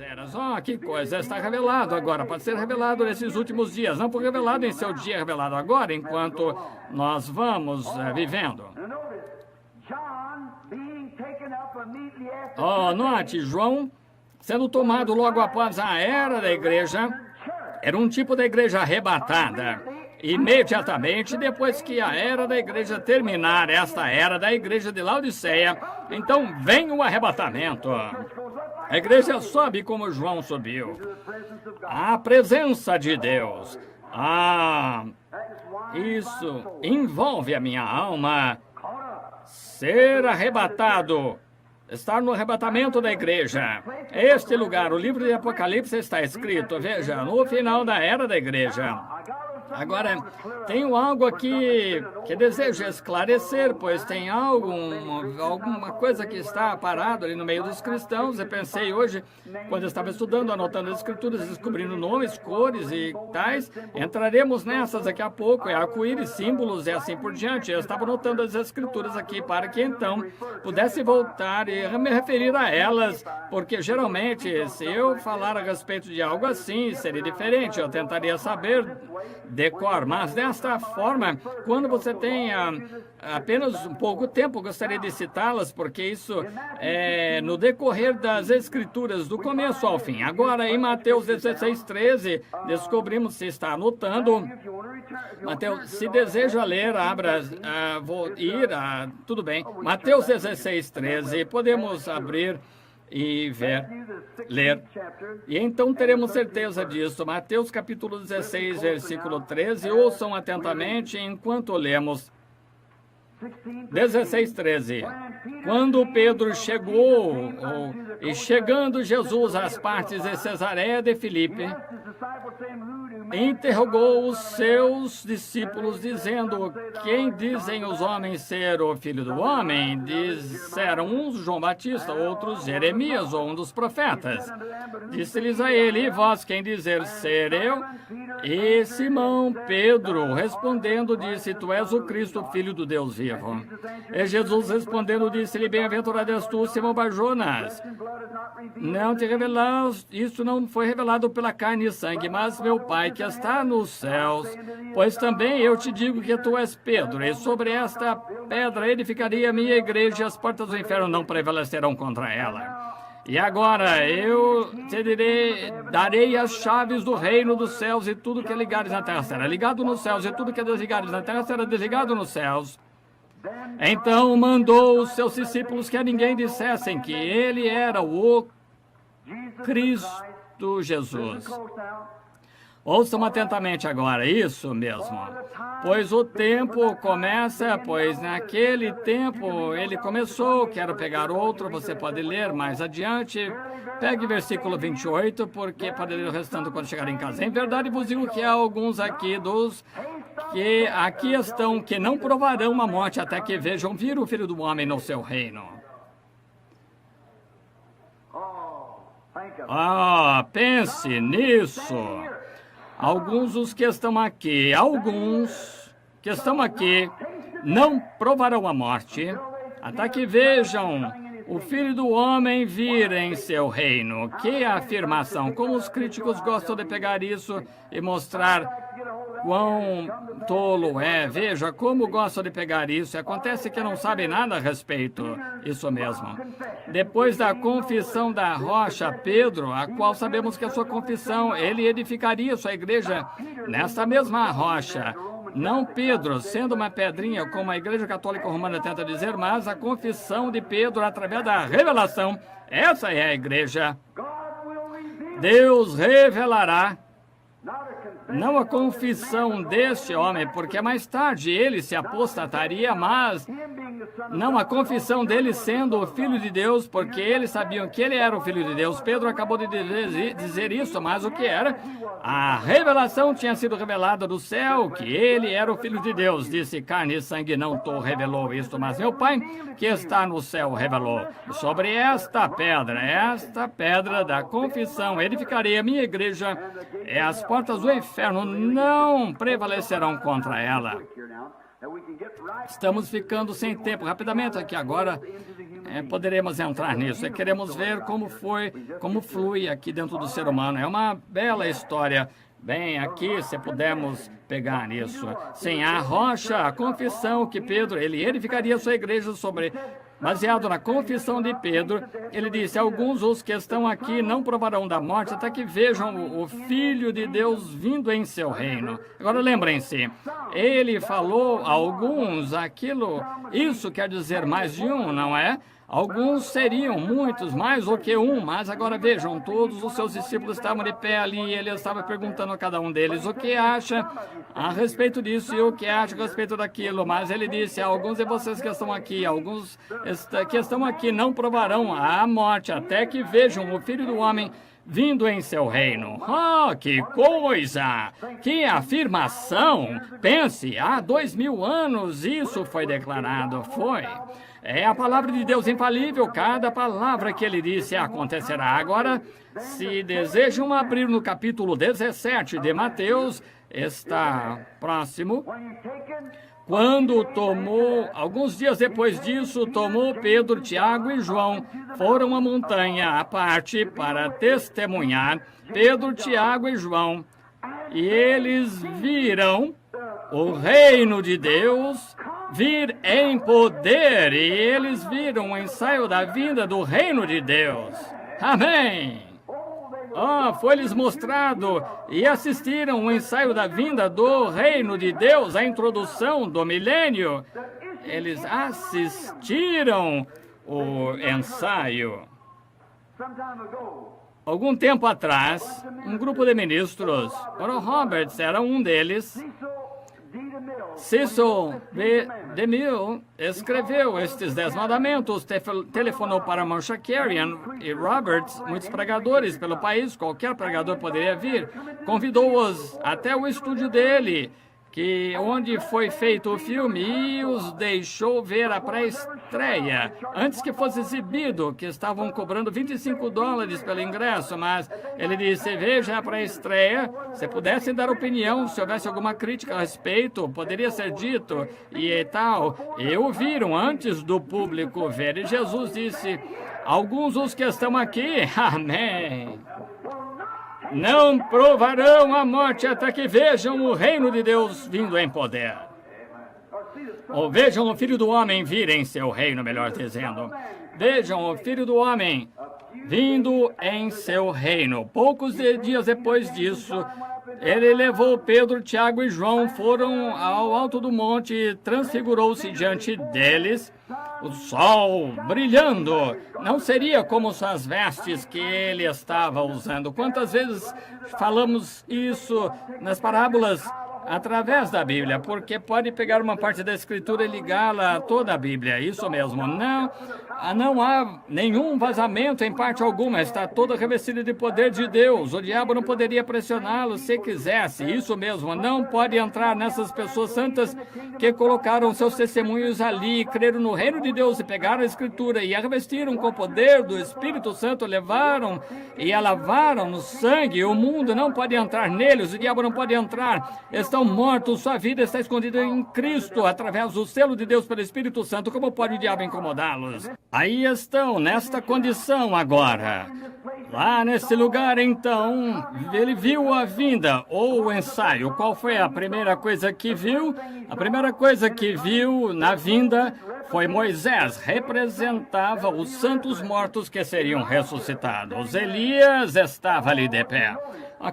eras. Oh, que coisa, está revelado agora, pode ser revelado nesses últimos dias. Não foi revelado em seu dia, revelado agora, enquanto nós vamos vivendo. Oh, note, João sendo tomado logo após a era da igreja, era um tipo da igreja arrebatada. Imediatamente depois que a era da igreja terminar, esta era da igreja de Laodiceia, então vem o arrebatamento. A igreja sobe como João subiu. A presença de Deus. Isso envolve a minha alma. Ser arrebatado. Estar no arrebatamento da igreja. Este lugar, o livro de Apocalipse está escrito, veja, no final da era da igreja. Agora, tenho algo aqui que desejo esclarecer, pois tem alguma coisa que está parado ali no meio dos cristãos. Eu pensei hoje, quando eu estava estudando, anotando as escrituras, descobrindo nomes, cores e tais, entraremos nessas daqui a pouco, arco-íris, símbolos e assim por diante. Eu estava anotando as escrituras aqui para que então pudesse voltar e me referir a elas, porque geralmente, se eu falar a respeito de algo assim, seria diferente. Eu tentaria saber decor, mas desta forma, quando você tem apenas um pouco tempo, gostaria de citá-las, porque isso é no decorrer das escrituras, do começo ao fim. Agora, em Mateus 16:13, descobrimos, se está anotando, Mateus, se deseja ler, abra, tudo bem, Mateus 16:13, podemos abrir e ler. E então teremos certeza disso. Mateus capítulo 16, versículo 13. Ouçam atentamente enquanto lemos. 16:13. Quando Pedro chegou, e chegando Jesus às partes de Cesareia de Filipe, interrogou os seus discípulos, dizendo: quem dizem os homens ser o Filho do Homem? Disseram uns João Batista, outros Jeremias ou um dos profetas. Disse-lhes a ele: e vós quem dizer ser eu? E Simão Pedro, respondendo, disse: tu és o Cristo, filho do Deus vivo. E Jesus respondendo, disse-lhe: bem-aventurado és tu, Simão Bar-Jonas. Não te revelaste, isso não foi revelado pela carne e sangue, mas meu Pai que está nos céus. Pois também eu te digo que tu és Pedro, e sobre esta pedra edificaria a minha igreja, e as portas do inferno não prevalecerão contra ela. E agora eu te darei as chaves do reino dos céus, e tudo que ligares na terra será ligado nos céus, e tudo que desligares na terra será desligado nos céus. Então mandou os seus discípulos que a ninguém dissessem que ele era o Cristo Jesus. Ouçam atentamente agora, isso mesmo. Pois o tempo começa, pois naquele tempo ele começou. Quero pegar outro, você pode ler mais adiante. Pegue versículo 28, porque pode ler o restante quando chegar em casa. Em verdade vos digo que há alguns aqui dos que aqui estão que não provarão a morte até que vejam vir o Filho do Homem no seu reino. Pense nisso. Alguns dos que estão aqui, não provarão a morte, até que vejam o Filho do Homem vir em seu reino. Que afirmação! Como os críticos gostam de pegar isso e mostrar quão tolo é. Veja como gostam de pegar isso. Acontece que não sabem nada a respeito. Isso mesmo. Depois da confissão da rocha, Pedro, a qual sabemos que a sua confissão, ele edificaria sua igreja nessa mesma rocha. Não Pedro, sendo uma pedrinha, como a Igreja Católica Romana tenta dizer, mas a confissão de Pedro através da revelação. Essa é a igreja. Deus revelará, não a confissão deste homem, porque mais tarde ele se apostataria, mas não a confissão dele sendo o Filho de Deus, porque eles sabiam que ele era o Filho de Deus. Pedro acabou de dizer isso, mas o que era? A revelação tinha sido revelada do céu, que ele era o Filho de Deus. Disse: carne e sangue não te revelou isto, mas meu Pai que está no céu revelou. Sobre esta pedra da confissão, edificarei a minha igreja, e as portas do inferno não prevalecerão contra ela. Estamos ficando sem tempo. Rapidamente aqui agora, poderemos entrar nisso. E queremos ver como flui aqui dentro do ser humano. É uma bela história. Bem, aqui, se pudermos pegar nisso. Sim, a rocha, a confissão que Pedro, ele edificaria sua igreja sobre... Baseado na confissão de Pedro, ele disse, alguns os que estão aqui não provarão da morte até que vejam o Filho de Deus vindo em seu reino. Agora lembrem-se, ele falou a alguns isso quer dizer mais de um, não é? Alguns seriam muitos, mais do que um, mas agora vejam, todos os seus discípulos estavam de pé ali e ele estava perguntando a cada um deles o que acha a respeito disso e o que acha a respeito daquilo. Mas ele disse, alguns de vocês que estão aqui, alguns que estão aqui não provarão a morte até que vejam o Filho do Homem vindo em seu reino. Oh, que coisa! Que afirmação! Pense, há 2000 anos isso foi declarado, foi. É a palavra de Deus infalível, cada palavra que ele disse acontecerá. Agora, se desejam abrir no capítulo 17 de Mateus, está próximo. Quando alguns dias depois disso, tomou Pedro, Tiago e João, foram à montanha à parte para testemunhar. Pedro, Tiago e João, e eles viram o reino de Deus vir em poder, e eles viram o ensaio da vinda do reino de Deus. Amém! Foi-lhes mostrado e assistiram o ensaio da vinda do reino de Deus, a introdução do milênio. Eles assistiram o ensaio. Algum tempo atrás, um grupo de ministros, Oral Roberts era um deles, Cecil B. DeMille escreveu estes 10 mandamentos, telefonou para Marsha Carrion e Roberts, muitos pregadores pelo país, qualquer pregador poderia vir, convidou-os até o estúdio dele, onde foi feito o filme, e os deixou ver a pré-estreia, antes que fosse exibido, que estavam cobrando $25 pelo ingresso, mas ele disse, veja a pré-estreia, se pudessem dar opinião, se houvesse alguma crítica a respeito, poderia ser dito, e tal, e o viram antes do público ver, e Jesus disse, alguns dos que estão aqui, amém, não provarão a morte até que vejam o reino de Deus vindo em poder. Ou vejam o Filho do Homem vir em seu reino, melhor dizendo. Vejam o Filho do Homem vindo em seu reino. Poucos dias depois disso, ele levou Pedro, Tiago e João, foram ao alto do monte e transfigurou-se diante deles. O sol brilhando, não seria como suas vestes que ele estava usando. Quantas vezes falamos isso nas parábolas através da Bíblia? Porque pode pegar uma parte da Escritura e ligá-la a toda a Bíblia. Isso mesmo, não há nenhum vazamento em parte alguma. Está toda revestida de poder de Deus. O diabo não poderia pressioná-lo se quisesse. Isso mesmo, não pode entrar nessas pessoas santas que colocaram seus testemunhos ali, creram no reino de Deus e pegaram a Escritura e a revestiram com o poder do Espírito Santo, levaram e a lavaram no sangue. O mundo não pode entrar neles, o diabo não pode entrar. Estão mortos, sua vida está escondida em Cristo, através do selo de Deus pelo Espírito Santo. Como pode o diabo incomodá-los? Aí estão, nesta condição agora. Lá nesse lugar, então, ele viu a vinda, ou o ensaio. Qual foi a primeira coisa que viu? A primeira coisa que viu na vinda foi Moisés. Representava os santos mortos que seriam ressuscitados. Elias estava ali de pé.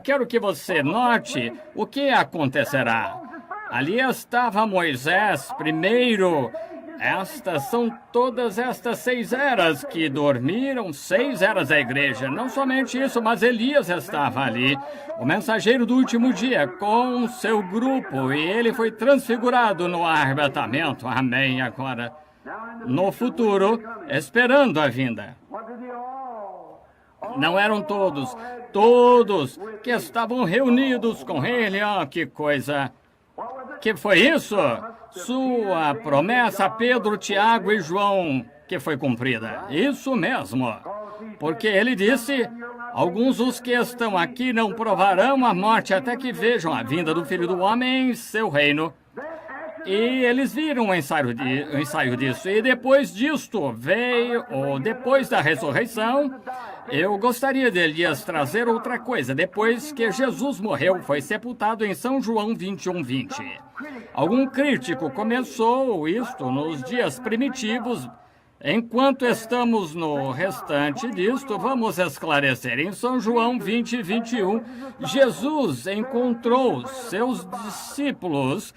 Quero que você note o que acontecerá. Ali estava Moisés primeiro. Estas são todas estas 6 eras que dormiram, 6 eras da igreja. Não somente isso, mas Elias estava ali, o mensageiro do último dia, com seu grupo, e ele foi transfigurado no arrebatamento. Amém. Agora, no futuro, esperando a vinda. Não eram todos que estavam reunidos com ele. Que coisa! Que foi isso? Sua promessa a Pedro, Tiago e João, que foi cumprida. Isso mesmo. Porque ele disse, alguns dos que estão aqui não provarão a morte até que vejam a vinda do Filho do Homem em seu reino. E eles viram o ensaio disso. E depois disto veio, ou depois da ressurreição, eu gostaria de lhes trazer outra coisa. Depois que Jesus morreu, foi sepultado em São João 21:20. Algum crítico começou isto nos dias primitivos. Enquanto estamos no restante disto, vamos esclarecer. Em São João 20:21, Jesus encontrou seus discípulos,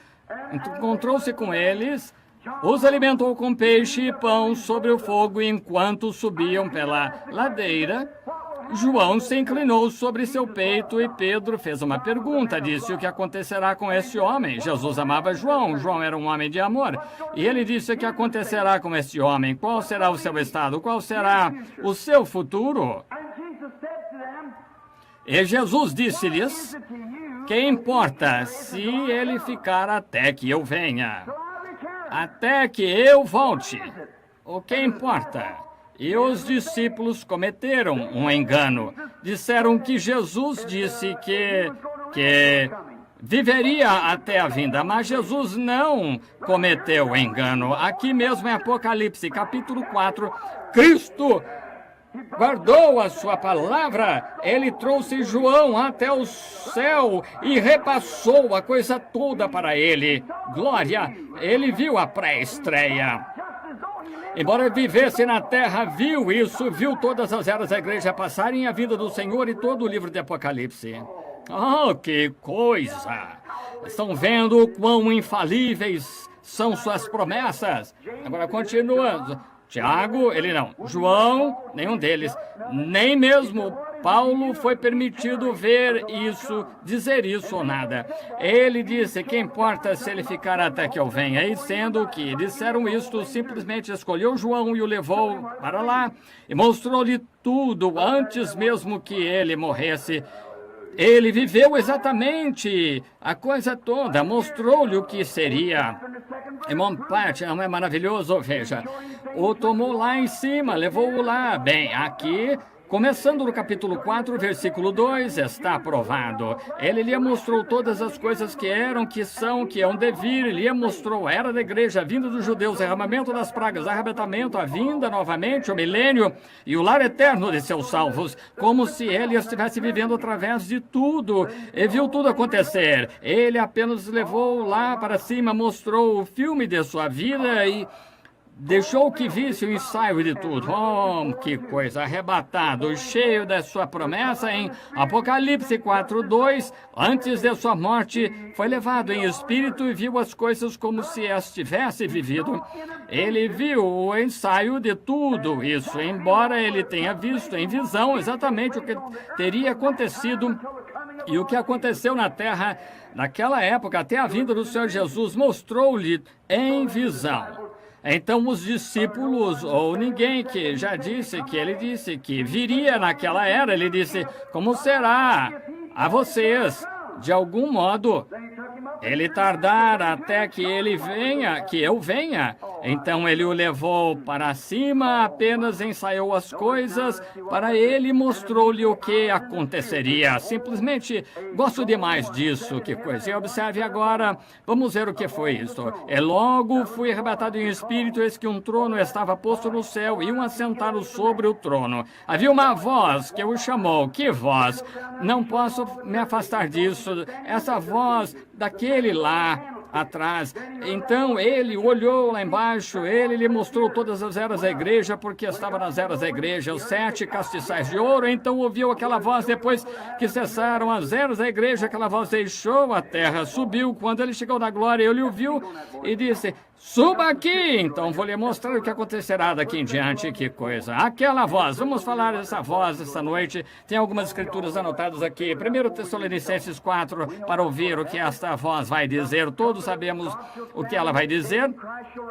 encontrou-se com eles, os alimentou com peixe e pão sobre o fogo enquanto subiam pela ladeira. João se inclinou sobre seu peito e Pedro fez uma pergunta. Disse: o que acontecerá com este homem? Jesus amava João. João era um homem de amor. E ele disse: o que acontecerá com este homem? Qual será o seu estado? Qual será o seu futuro? E Jesus disse-lhes: que importa se ele ficar até que eu venha? Até que eu volte. O que importa? E os discípulos cometeram um engano. Disseram que Jesus disse que viveria até a vinda, mas Jesus não cometeu engano. Aqui mesmo em Apocalipse, capítulo 4, Cristo guardou a sua palavra. Ele trouxe João até o céu e repassou a coisa toda para ele. Glória! Ele viu a pré-estreia. Embora vivesse na terra, viu isso, viu todas as eras da igreja passarem, a vida do Senhor e todo o livro de Apocalipse. Oh, que coisa! Estão vendo quão infalíveis são suas promessas? Agora, continuando. Tiago, ele não. João, nenhum deles. Nem mesmo Paulo foi permitido ver isso, dizer isso ou nada. Ele disse: que importa se ele ficar até que eu venha? E sendo que disseram isto, simplesmente escolheu João e o levou para lá e mostrou-lhe tudo antes mesmo que ele morresse. Ele viveu exatamente a coisa toda, mostrou-lhe o que seria. Irmão Pat, não é maravilhoso? Veja, o tomou lá em cima, levou-o lá. Bem, aqui, começando no capítulo 4, versículo 2, está aprovado. Ele lhe mostrou todas as coisas que eram, que são, que hão de vir. Ele lhe mostrou a era da igreja, a vinda dos judeus, o derramamento das pragas, arrebatamento, a vinda novamente, o milênio e o lar eterno de seus salvos, como se ele estivesse vivendo através de tudo e viu tudo acontecer. Ele apenas levou lá para cima, mostrou o filme de sua vida e deixou que visse o ensaio de tudo. Oh, que coisa! Arrebatado, cheio da sua promessa em Apocalipse 4:2, antes de sua morte, foi levado em espírito e viu as coisas como se as tivesse vivido. Ele viu o ensaio de tudo isso, embora ele tenha visto em visão exatamente o que teria acontecido e o que aconteceu na terra naquela época, até a vinda do Senhor Jesus, mostrou-lhe em visão. Então os discípulos, ou ninguém que já disse que ele disse que viria naquela era, ele disse: como será a vocês? De algum modo, ele tardar até que ele venha, que eu venha. Então ele o levou para cima, apenas ensaiou as coisas para ele e mostrou-lhe o que aconteceria. Simplesmente gosto demais disso, que coisa. E observe agora, vamos ver o que foi isso. E logo fui arrebatado em espírito, eis que um trono estava posto no céu e um assentado sobre o trono. Havia uma voz que o chamou. Que voz? Não posso me afastar disso. Essa voz daquele lá atrás. Então ele olhou lá embaixo, ele lhe mostrou todas as eras da igreja, porque estava nas eras da igreja, os 7 castiçais de ouro. Então ouviu aquela voz, depois que cessaram as eras da igreja, aquela voz deixou a terra, subiu. Quando ele chegou na glória, ele o viu e disse: suba aqui, então vou lhe mostrar o que acontecerá daqui em diante. Que coisa! Aquela voz, vamos falar dessa voz essa noite. Tem algumas escrituras anotadas aqui. 1 Tessalonicenses 4, para ouvir o que esta voz vai dizer. Todos sabemos o que ela vai dizer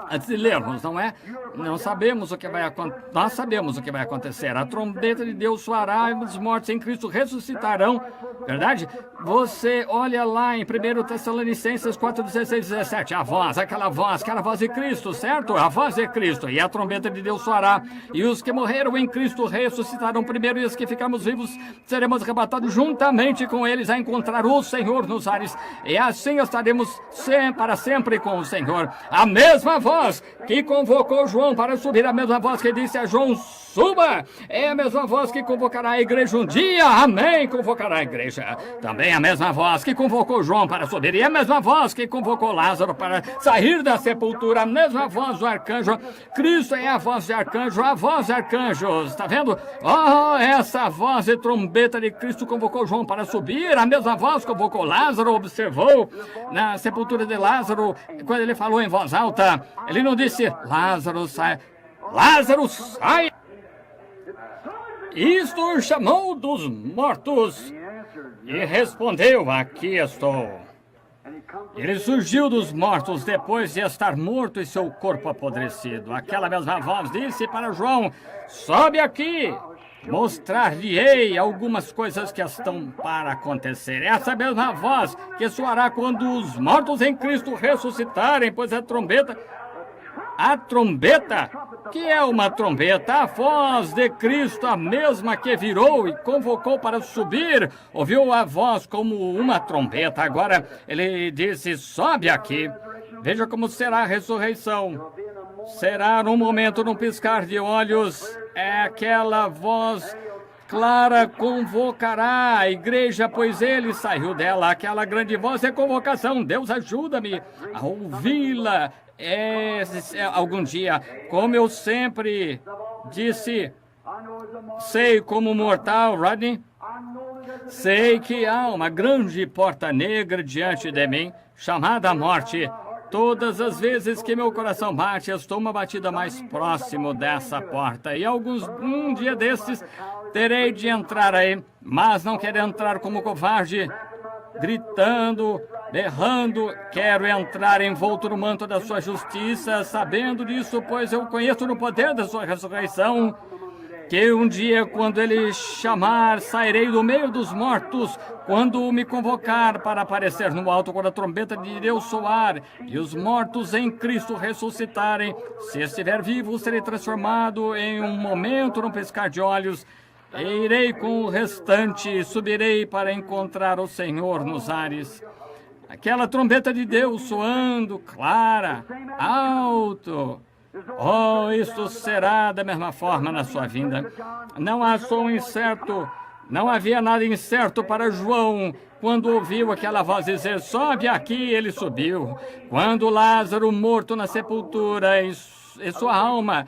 antes de lermos, não é? Não sabemos o que vai acontecer. Nós sabemos o que vai acontecer. A trombeta de Deus soará e os mortos em Cristo ressuscitarão. Verdade? Você olha lá em 1 Tessalonicenses 4, 16, 17, a voz, aquela voz, que era a voz de Cristo, certo? A voz de Cristo, e a trombeta de Deus soará, e os que morreram em Cristo ressuscitarão primeiro, e os que ficarmos vivos seremos arrebatados juntamente com eles a encontrar o Senhor nos ares, e assim estaremos para sempre com o Senhor. A mesma voz que convocou João para subir, a mesma voz que disse a João, suba, é a mesma voz que convocará a igreja um dia, amém, convocará a igreja. Também a mesma voz que convocou João para subir, e a mesma voz que convocou Lázaro para sair da sepultura, a mesma voz do arcanjo. Cristo é a voz de arcanjo, a voz de arcanjos, está vendo? Oh, essa voz de trombeta de Cristo convocou João para subir, a mesma voz convocou Lázaro, observou na sepultura de Lázaro, quando ele falou em voz alta, ele não disse, Lázaro sai, Lázaro sai. Isto chamou dos mortos e respondeu, aqui estou. Ele surgiu dos mortos depois de estar morto e seu corpo apodrecido. Aquela mesma voz disse para João, sobe aqui, mostrar-lhe-ei algumas coisas que estão para acontecer. Essa mesma voz que soará quando os mortos em Cristo ressuscitarem, pois a trombeta, que é uma trombeta, a voz de Cristo, a mesma que virou e convocou para subir, ouviu a voz como uma trombeta. Agora ele disse, sobe aqui. Veja como será a ressurreição. Será num momento, num piscar de olhos, é aquela voz clara convocará a igreja, pois ele saiu dela. Aquela grande voz é convocação. Deus ajuda-me a ouvi-la. Algum dia, como eu sempre disse, sei como mortal, Rodney, sei que há uma grande porta negra diante de mim, chamada morte. Todas as vezes que meu coração bate, eu estou uma batida mais próximo dessa porta. E um dia desses, terei de entrar aí, mas não quero entrar como covarde, gritando, berrando, quero entrar envolto no manto da sua justiça, sabendo disso, pois eu conheço no poder da sua ressurreição, que um dia, quando ele chamar, sairei do meio dos mortos, quando me convocar para aparecer no alto, quando a trombeta de Deus soar, e os mortos em Cristo ressuscitarem, se estiver vivo, serei transformado em um momento, num piscar de olhos, e irei com o restante, subirei para encontrar o Senhor nos ares. Aquela trombeta de Deus soando, clara, alto. Oh, isto será da mesma forma na sua vinda. Não há som incerto, não havia nada incerto para João. Quando ouviu aquela voz dizer, sobe aqui, ele subiu. Quando Lázaro, morto na sepultura, e sua alma,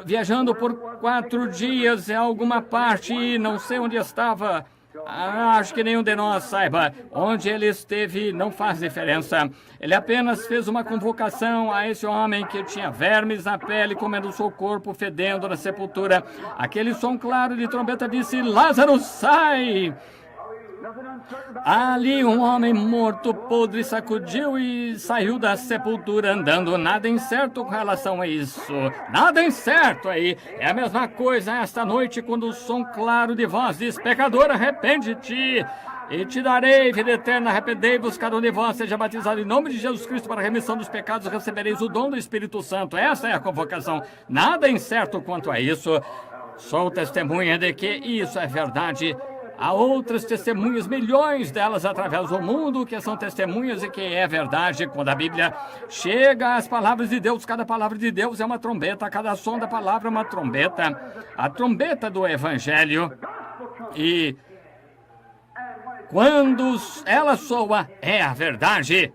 viajando por 4 dias em alguma parte, não sei onde estava, acho que nenhum de nós saiba. Onde ele esteve não faz diferença. Ele apenas fez uma convocação a esse homem que tinha vermes na pele, comendo seu corpo, fedendo na sepultura. Aquele som claro de trombeta disse, Lázaro, sai! Ali um homem morto, podre, sacudiu e saiu da sepultura andando. Nada incerto com relação a isso. Nada incerto aí. É a mesma coisa esta noite, quando o som claro de voz diz, pecador, arrepende-te e te darei vida eterna. Arrependei-vos, cada um de vós seja batizado em nome de Jesus Cristo para a remissão dos pecados, recebereis o dom do Espírito Santo. Essa é a convocação. Nada incerto quanto a isso. Sou testemunha de que isso é verdade. Há outras testemunhas, milhões delas através do mundo, que são testemunhas de que é verdade. Quando a Bíblia chega às palavras de Deus, cada palavra de Deus é uma trombeta, cada som da palavra é uma trombeta. A trombeta do Evangelho. E quando ela soa, é a verdade.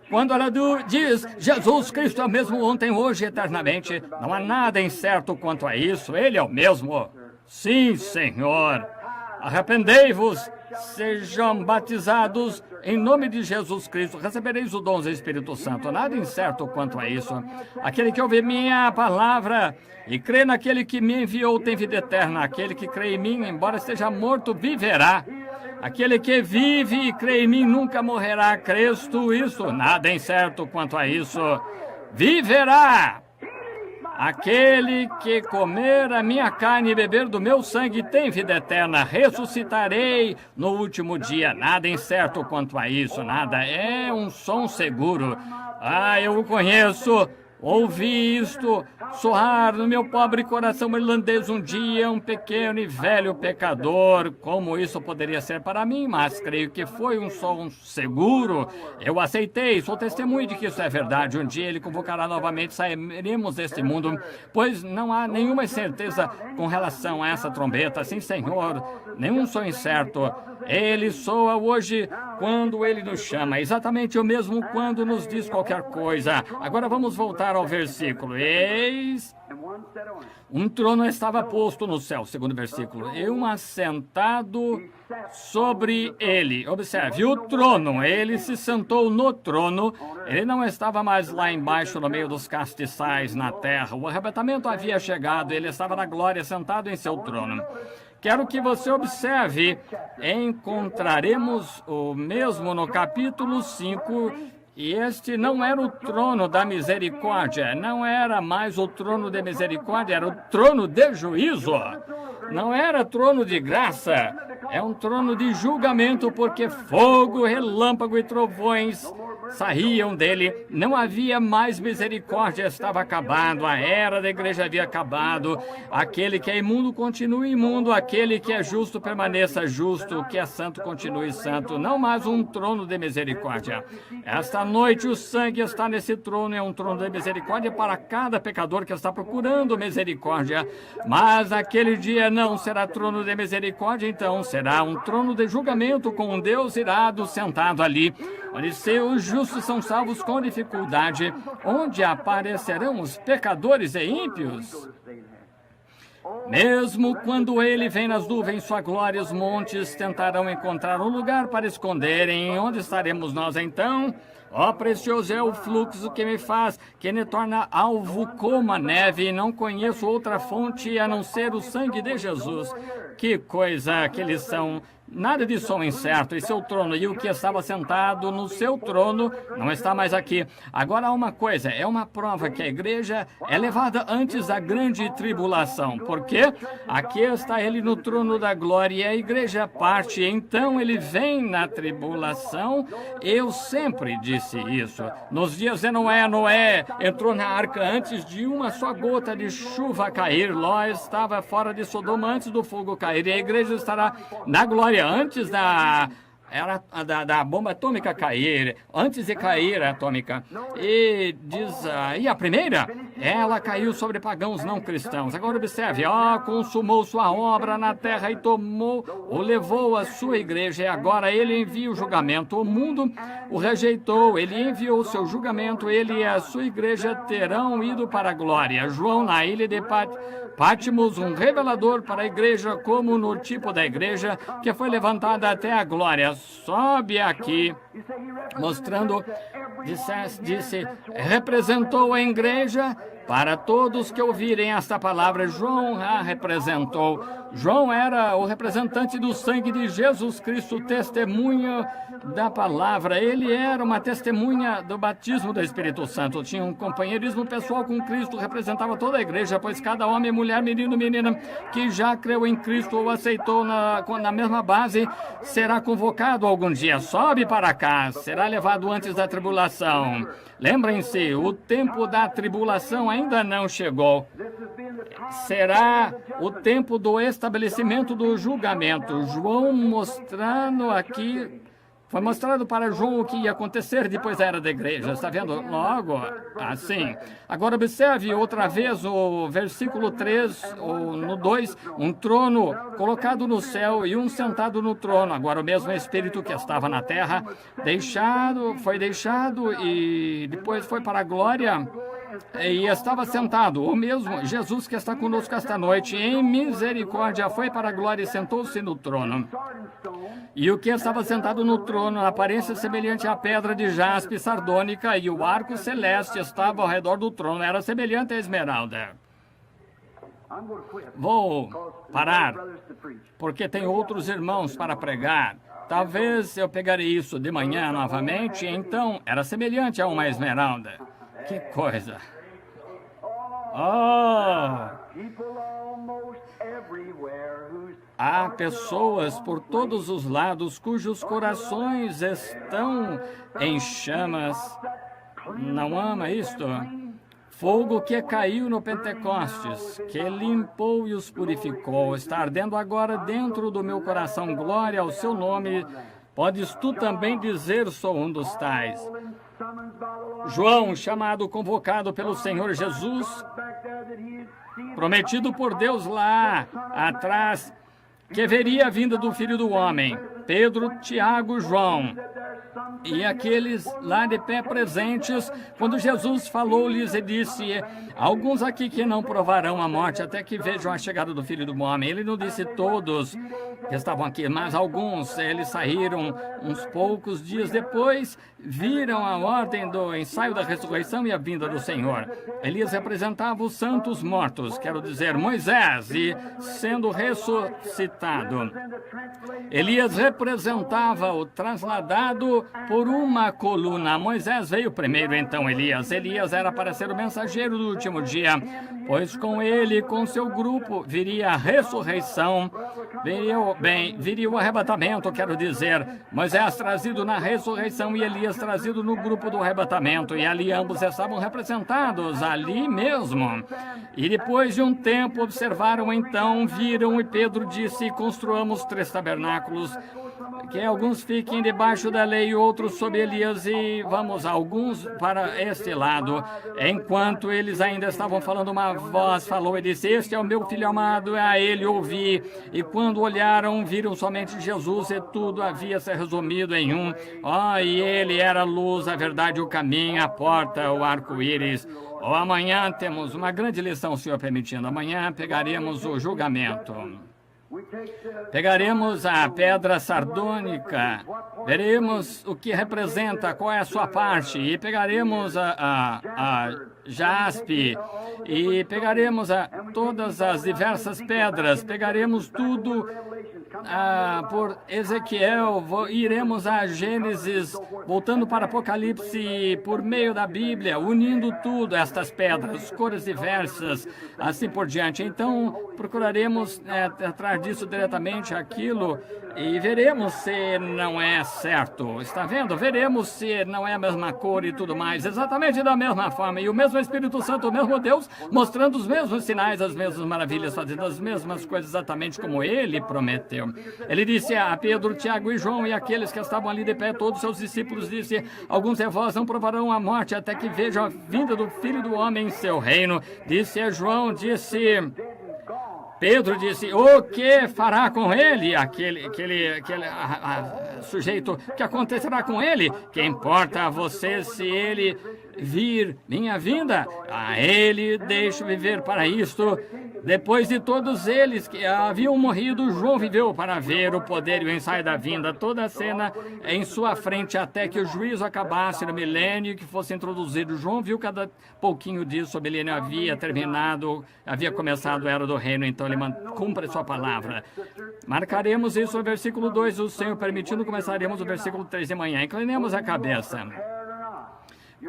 Quando ela diz, Jesus Cristo é o mesmo ontem, hoje e eternamente, não há nada incerto quanto a isso. Ele é o mesmo. Sim, Senhor. Arrependei-vos, sejam batizados em nome de Jesus Cristo, recebereis o dom do Espírito Santo. Nada incerto quanto a isso. Aquele que ouve minha palavra e crê naquele que me enviou tem vida eterna. Aquele que crê em mim, embora esteja morto, viverá. Aquele que vive e crê em mim nunca morrerá. Cristo, isso, nada incerto quanto a isso. Viverá. aquele que comer a minha carne e beber do meu sangue tem vida eterna. Ressuscitarei no último dia. Nada incerto quanto a isso, nada. É um som seguro. Ah, eu o conheço. Ouvi isto soar no meu pobre coração irlandês um dia, um pequeno e velho pecador. Como isso poderia ser para mim? Mas creio que foi um som seguro. Eu aceitei, sou testemunho de que isso é verdade. Um dia ele convocará novamente, sairemos deste mundo, pois não há nenhuma certeza com relação a essa trombeta. Sim, Senhor, nenhum som incerto. Ele soa hoje quando ele nos chama, exatamente o mesmo quando nos diz qualquer coisa. Agora vamos voltar ao versículo. Eis, um trono estava posto no céu, segundo versículo, e um assentado sobre ele. Observe, o trono, ele se sentou no trono, ele não estava mais lá embaixo no meio dos castiçais na terra. O arrebatamento havia chegado, ele estava na glória sentado em seu trono. Quero que você observe, encontraremos o mesmo no capítulo 5, e este não era o trono da misericórdia, não era mais o trono de misericórdia, era o trono de juízo. Não era trono de graça, é um trono de julgamento, porque fogo, relâmpago e trovões saíam dele. Não havia mais misericórdia, estava acabado, a era da igreja havia acabado. Aquele que é imundo continue imundo, aquele que é justo permaneça justo, o que é santo continue santo. Não mais um trono de misericórdia. Esta noite o sangue está nesse trono, é um trono de misericórdia para cada pecador que está procurando misericórdia. Mas aquele dia não será trono de misericórdia, então será um trono de julgamento com um Deus irado sentado ali, onde seus justos são salvos com dificuldade, onde aparecerão os pecadores e ímpios. Mesmo quando ele vem nas nuvens, sua glória, os montes tentarão encontrar um lugar para esconderem. Onde estaremos nós então? Ó, precioso é o fluxo que me faz, que me torna alvo como a neve. Não conheço outra fonte a não ser o sangue de Jesus. Que coisa que eles são! Nada de som incerto, e seu trono, e o que estava sentado no seu trono, não está mais aqui. Agora há uma coisa, é uma prova que a igreja é levada antes da grande tribulação, porque aqui está ele no trono da glória, e a igreja parte, então ele vem na tribulação. Eu sempre disse isso. Nos dias de Noé, Noé entrou na arca antes de uma só gota de chuva cair. Ló estava fora de Sodoma antes do fogo cair, e a igreja estará na glória antes da bomba atômica cair, antes de cair a atômica. E diz, e a primeira? Ela caiu sobre pagãos não cristãos. Agora observe, consumou sua obra na terra e levou a sua igreja, e agora ele envia o julgamento. O mundo o rejeitou, ele enviou o seu julgamento, ele e a sua igreja terão ido para a glória. João, na ilha de Patmos, um revelador para a igreja, como no tipo da igreja que foi levantada até a glória. Sobe aqui, mostrando, disse, representou a igreja. Para todos que ouvirem esta palavra, João a representou. João era o representante do sangue de Jesus Cristo, testemunha da palavra. Ele era uma testemunha do batismo do Espírito Santo. Tinha um companheirismo pessoal com Cristo, representava toda a igreja, pois cada homem, mulher, menino, menina que já creu em Cristo ou aceitou na mesma base, será convocado algum dia. Sobe para cá, será levado antes da tribulação. Lembrem-se, o tempo da tribulação ainda não chegou. Será o tempo do estabelecimento do julgamento. João mostrando aqui, foi mostrado para João o que ia acontecer depois da era da igreja. Está vendo? Logo, assim. Agora observe outra vez o versículo 3, no 2, um trono colocado no céu e um sentado no trono. Agora o mesmo Espírito que estava na terra, foi deixado e depois foi para a glória. E estava sentado, o mesmo Jesus que está conosco esta noite, em misericórdia, foi para a glória e sentou-se no trono. E o que estava sentado no trono, a aparência semelhante à pedra de jaspe sardônica, e o arco celeste estava ao redor do trono, era semelhante à esmeralda. Vou parar, porque tem outros irmãos para pregar. Talvez eu pegarei isso de manhã novamente, então era semelhante a uma esmeralda. Que coisa! há pessoas por todos os lados cujos corações estão em chamas. Não ama isto? Fogo que caiu no Pentecostes, que limpou e os purificou, está ardendo agora dentro do meu coração. Glória ao seu nome. Podes tu também dizer, sou um dos tais. João, chamado, convocado pelo Senhor Jesus, prometido por Deus lá atrás, que veria a vinda do Filho do Homem. Pedro, Tiago, João e aqueles lá de pé presentes, quando Jesus falou-lhes e disse: alguns aqui que não provarão a morte até que vejam a chegada do Filho do Homem. Ele não disse todos que estavam aqui, mas alguns. Eles saíram uns poucos dias depois, viram a ordem do ensaio da ressurreição e a vinda do Senhor. Elias representava os santos mortos, quero dizer, Moisés, e sendo ressuscitado. Elias representava o trasladado por uma coluna. Moisés veio primeiro, então Elias. Elias era para ser o mensageiro do último dia, pois com ele, com seu grupo, viria a ressurreição, viria o arrebatamento, quero dizer. Moisés trazido na ressurreição e Elias trazido no grupo do arrebatamento, e ali ambos estavam representados, ali mesmo. E depois de um tempo observaram, então viram, e Pedro disse: construamos 3 tabernáculos, que alguns fiquem debaixo da lei e outros sob Elias, e vamos, alguns para este lado. Enquanto eles ainda estavam falando, uma voz falou e disse: este é o meu filho amado, a ele ouvi. E quando olharam, viram somente Jesus, e tudo havia se resumido em um. E ele era a luz, a verdade, o caminho, a porta, o arco-íris. Amanhã temos uma grande lição, Senhor permitindo. Amanhã pegaremos o julgamento. Pegaremos a pedra sardônica, veremos o que representa, qual é a sua parte, e pegaremos a jaspe, e pegaremos todas as diversas pedras, pegaremos tudo por Ezequiel, iremos a Gênesis, voltando para Apocalipse, por meio da Bíblia, unindo tudo, estas pedras, cores diversas, assim por diante. Então, procuraremos tratar disso diretamente aquilo, e veremos se não é certo. Está vendo? Veremos se não é a mesma cor e tudo mais, exatamente da mesma forma. E o mesmo Espírito Santo, o mesmo Deus, mostrando os mesmos sinais, as mesmas maravilhas, fazendo as mesmas coisas exatamente como ele prometeu. Ele disse a Pedro, Tiago e João e aqueles que estavam ali de pé, todos seus discípulos, disse: alguns de vós não provarão a morte até que vejam a vinda do Filho do Homem em seu reino. Disse a João, Pedro disse: o que fará com ele? Aquele sujeito, que acontecerá com ele? Que importa a você se ele vir minha vinda? A ele deixo viver para isto. Depois de todos eles que haviam morrido, João viveu para ver o poder e o ensaio da vinda, toda a cena em sua frente, até que o juízo acabasse no milênio que fosse introduzido. João viu cada pouquinho disso. O milênio havia terminado, havia começado a era do reino, então ele cumpre sua palavra. Marcaremos isso no versículo 2, o Senhor permitindo, começaremos o versículo 3 de manhã. Inclinemos a cabeça.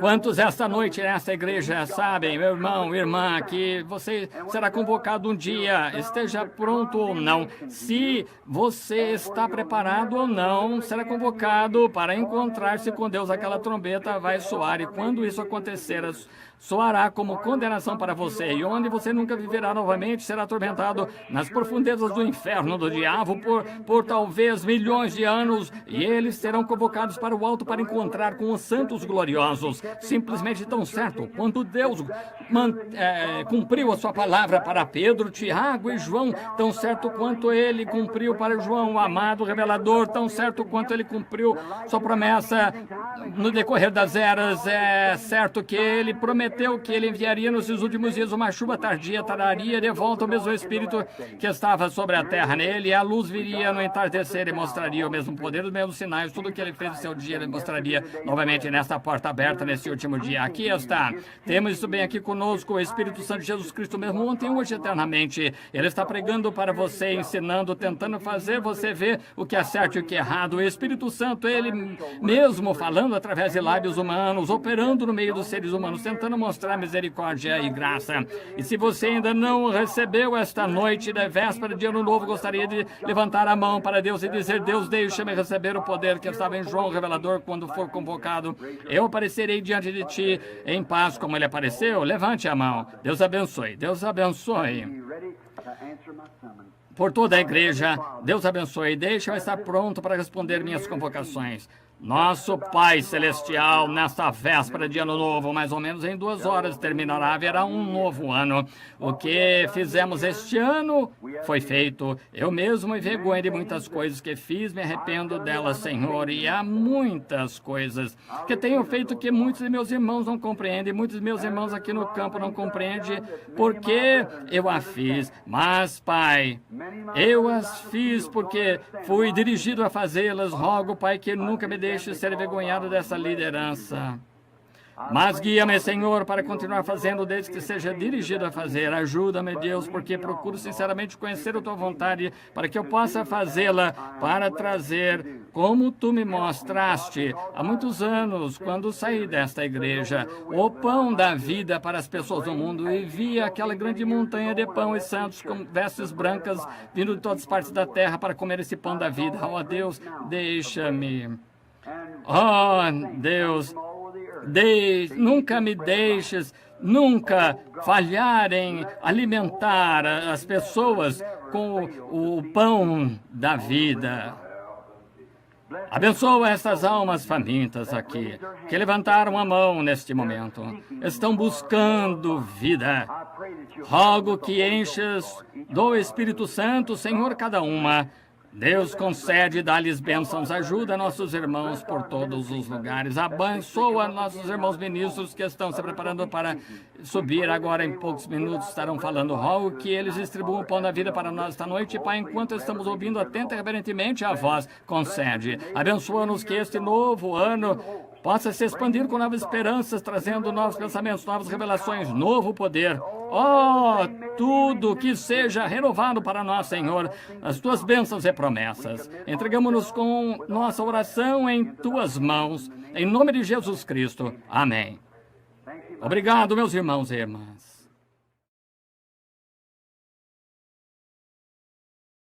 Quantos esta noite nessa igreja sabem, meu irmão, irmã, que você será convocado um dia, esteja pronto ou não, se você está preparado ou não, será convocado para encontrar-se com Deus. Aquela trombeta vai soar, e quando isso acontecer, soará como condenação para você, e onde você nunca viverá novamente, será atormentado nas profundezas do inferno do diabo por talvez milhões de anos, e eles serão convocados para o alto para encontrar com os santos gloriosos. Simplesmente tão certo quanto Deus cumpriu a sua palavra para Pedro, Tiago e João, tão certo quanto ele cumpriu para João, o amado revelador, tão certo quanto ele cumpriu sua promessa no decorrer das eras. É certo que ele prometeu que ele enviaria nos seus últimos dias uma chuva tardia, traria de volta o mesmo Espírito que estava sobre a terra. Nele a luz viria no entardecer e mostraria o mesmo poder, os mesmos sinais, tudo o que ele fez no seu dia, ele mostraria novamente nesta porta aberta, nesse último dia. Aqui está, temos isso bem aqui conosco, o Espírito Santo de Jesus Cristo mesmo, ontem, hoje, eternamente. Ele está pregando para você, ensinando, tentando fazer você ver o que é certo e o que é errado. O Espírito Santo, ele mesmo falando através de lábios humanos, operando no meio dos seres humanos, tentando ano mostrar misericórdia e graça. E se você ainda não recebeu esta noite da véspera de Ano Novo, gostaria de levantar a mão para Deus e dizer: Deus, deixa-me receber o poder que estava em João Revelador quando for convocado. Eu aparecerei diante de ti em paz como ele apareceu. Levante a mão. Deus abençoe. Deus abençoe. Por toda a igreja, Deus abençoe. Deixa eu estar pronto para responder minhas convocações. Nosso Pai Celestial, nesta véspera de Ano Novo, mais ou menos em 2 horas terminará, haverá um novo ano. O que fizemos este ano foi feito. Eu mesmo, em vergonha de muitas coisas que fiz, me arrependo delas, Senhor. E há muitas coisas que tenho feito que muitos de meus irmãos não compreendem, muitos de meus irmãos aqui no campo não compreendem porque eu a fiz. Mas, Pai, eu as fiz porque fui dirigido a fazê-las. Rogo, Pai, que nunca me deixe ser envergonhado dessa liderança. Mas guia-me, Senhor, para continuar fazendo desde que seja dirigido a fazer. Ajuda-me, Deus, porque procuro sinceramente conhecer a Tua vontade para que eu possa fazê-la, para trazer como Tu me mostraste há muitos anos, quando saí desta igreja, o pão da vida para as pessoas do mundo, e vi aquela grande montanha de pão e santos com vestes brancas vindo de todas as partes da terra para comer esse pão da vida. Oh, Deus, deixa-me. Oh, Deus, nunca me deixes, nunca falhar em alimentar as pessoas com o pão da vida. Abençoa estas almas famintas aqui, que levantaram a mão neste momento. Estão buscando vida. Rogo que enches do Espírito Santo, Senhor, cada uma. Deus, concede e dá-lhes bênçãos. Ajuda nossos irmãos por todos os lugares. Abençoa nossos irmãos ministros que estão se preparando para subir agora em poucos minutos. Estarão falando. Rogo que eles distribuam o pão da vida para nós esta noite. Pai, enquanto estamos ouvindo atenta e reverentemente a voz, concede. Abençoa-nos que este novo ano possa se expandir com novas esperanças, trazendo novos pensamentos, novas revelações, novo poder. Oh, tudo que seja renovado para nós, Senhor, as Tuas bênçãos e promessas. Entregamos-nos com nossa oração em Tuas mãos, em nome de Jesus Cristo. Amém. Obrigado, meus irmãos e irmãs.